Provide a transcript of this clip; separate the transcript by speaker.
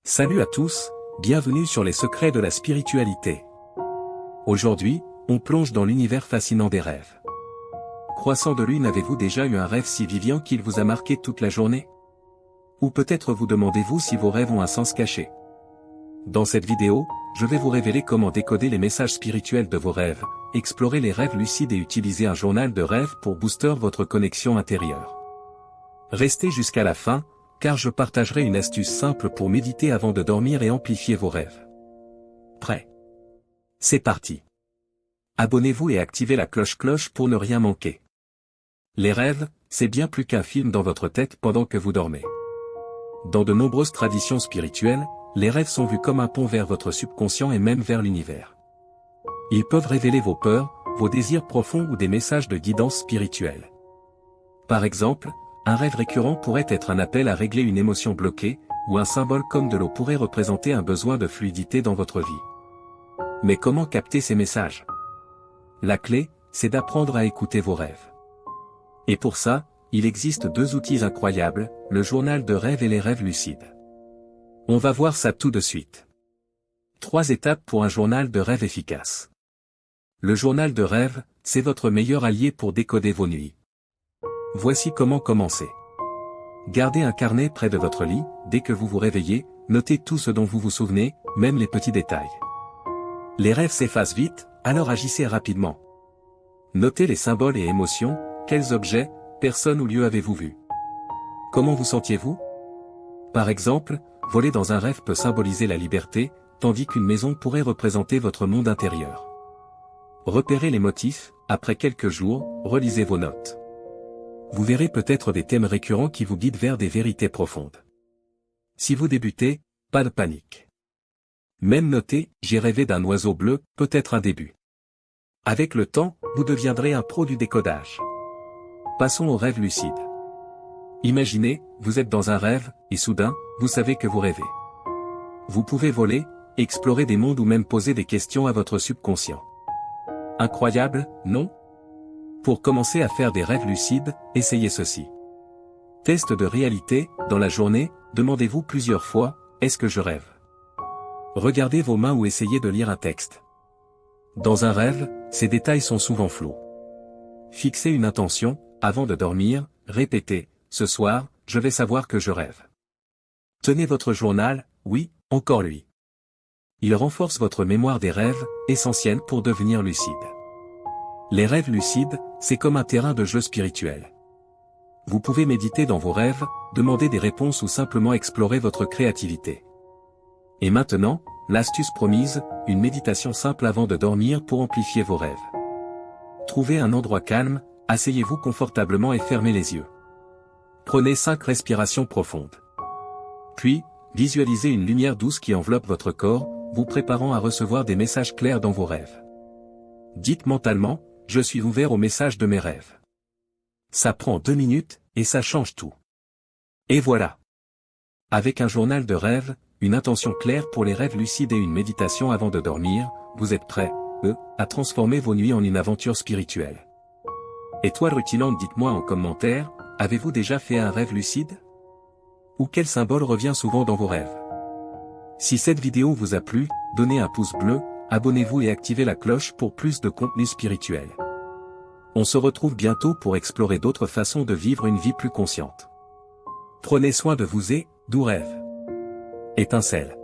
Speaker 1: Salut à tous, bienvenue sur les secrets de la spiritualité. Aujourd'hui, on plonge dans l'univers fascinant des rêves. Croissant de lune, avez-vous déjà eu un rêve si vivant qu'il vous a marqué toute la journée? Ou peut-être vous demandez-vous si vos rêves ont un sens caché? Dans cette vidéo, je vais vous révéler comment décoder les messages spirituels de vos rêves, explorer les rêves lucides et utiliser un journal de rêve pour booster votre connexion intérieure. Restez jusqu'à la fin, car je partagerai une astuce simple pour méditer avant de dormir et amplifier vos rêves. Prêt? C'est parti. Abonnez-vous et activez la cloche pour ne rien manquer. Les rêves, c'est bien plus qu'un film dans votre tête pendant que vous dormez. Dans de nombreuses traditions spirituelles, les rêves sont vus comme un pont vers votre subconscient et même vers l'univers. Ils peuvent révéler vos peurs, vos désirs profonds ou des messages de guidance spirituelle. Par exemple, un rêve récurrent pourrait être un appel à régler une émotion bloquée, ou un symbole comme de l'eau pourrait représenter un besoin de fluidité dans votre vie. Mais comment capter ces messages? La clé, c'est d'apprendre à écouter vos rêves. Et pour ça, il existe deux outils incroyables, le journal de rêve et les rêves lucides. On va voir ça tout de suite. 3 étapes pour un journal de rêve efficace. Le journal de rêve, c'est votre meilleur allié pour décoder vos nuits. Voici comment commencer. Gardez un carnet près de votre lit, dès que vous vous réveillez, notez tout ce dont vous vous souvenez, même les petits détails. Les rêves s'effacent vite, alors agissez rapidement. Notez les symboles et émotions, quels objets, personnes ou lieux avez-vous vus? Comment vous sentiez-vous? Par exemple, voler dans un rêve peut symboliser la liberté, tandis qu'une maison pourrait représenter votre monde intérieur. Repérez les motifs, après quelques jours, relisez vos notes. Vous verrez peut-être des thèmes récurrents qui vous guident vers des vérités profondes. Si vous débutez, pas de panique. Même noter « J'ai rêvé d'un oiseau bleu » peut être un début. Avec le temps, vous deviendrez un pro du décodage. Passons aux rêves lucides. Imaginez, vous êtes dans un rêve, et soudain, vous savez que vous rêvez. Vous pouvez voler, explorer des mondes ou même poser des questions à votre subconscient. Incroyable, non? Pour commencer à faire des rêves lucides, essayez ceci. Test de réalité, dans la journée, demandez-vous plusieurs fois, est-ce que je rêve? Regardez vos mains ou essayez de lire un texte. Dans un rêve, ces détails sont souvent flous. Fixez une intention, avant de dormir, répétez, ce soir, je vais savoir que je rêve. Tenez votre journal, oui, encore lui. Il renforce votre mémoire des rêves, essentiels pour devenir lucide. Les rêves lucides, c'est comme un terrain de jeu spirituel. Vous pouvez méditer dans vos rêves, demander des réponses ou simplement explorer votre créativité. Et maintenant, l'astuce promise, une méditation simple avant de dormir pour amplifier vos rêves. Trouvez un endroit calme, asseyez-vous confortablement et fermez les yeux. Prenez 5 respirations profondes. Puis, visualisez une lumière douce qui enveloppe votre corps, vous préparant à recevoir des messages clairs dans vos rêves. Dites mentalement, je suis ouvert aux messages de mes rêves. Ça prend 2 minutes, et ça change tout. Et voilà. Avec un journal de rêve, une intention claire pour les rêves lucides et une méditation avant de dormir, vous êtes prêts, à transformer vos nuits en une aventure spirituelle. Étoile rutilante, dites-moi en commentaire, avez-vous déjà fait un rêve lucide? Ou quel symbole revient souvent dans vos rêves? Si cette vidéo vous a plu, donnez un pouce bleu, abonnez-vous et activez la cloche pour plus de contenu spirituel. On se retrouve bientôt pour explorer d'autres façons de vivre une vie plus consciente. Prenez soin de vous et, doux rêves. Étincelle.